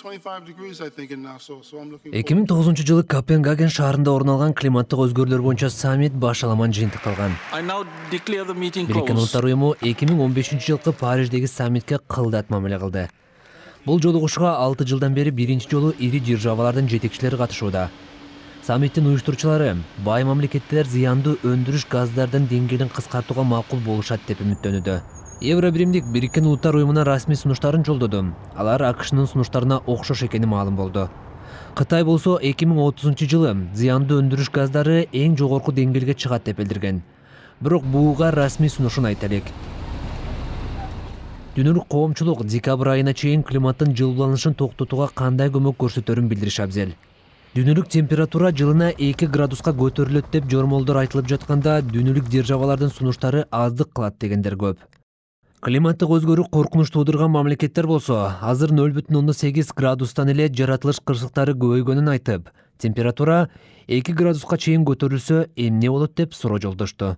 25 degrees, I think, in Nassau, so I'm looking 2009-жылы Копенгаген шаарында орун алган климаттык өзгөрүүлөр боюнча саммит башаламан жыйынтыкталган. I now declare the meeting Бириккен closed. Улуттар уюму 2015-жылкы Париждеги саммитке кылдат мамиле кылды. Бул жолугушууга 6 жылдан бери биринчи жолу ири державалардын жетекчилери катышууда. Саммиттин уюштуруучулары бай мамлекеттер зыяндуу өндүрүш газдардын деңгээлин кыскартууга макул болушат деп үмүттөнүүдө. Евробиримдик Бириккен Улуттар уюмуна расмий сунуштарын жолдоду. Алар АКШнын сунуштарына окшош экени маалым болду. Кытай болсо 2030-жылы зыяндуу өндүрүш газдары эң жогорку деңгээлге чыгат деп билдирген. Бирок буга расмий сунушун айта элек. Дүйнөлүк коомчулук декабрь айына чейин климаттын жылууланышын токтотууга кандай көмөк көрсөтөрүн билдириши абзел. Дүйнөлүк температура жылына 2 градуска көтөрүлөт деп жормолдор айтылып жатканда, дүйнөлүк державалардын сунуштары аздык кылат дегендер көп. Климаттык өзгөрүү коркунуч туудурган мамлекеттер болсо, азыр 0,8 градустан эле жаратылыш кырсыктары көбөйгөнүн айтып, температура 2 градуска чейин көтөрүлсө эмне болот деп суроо жолдошту.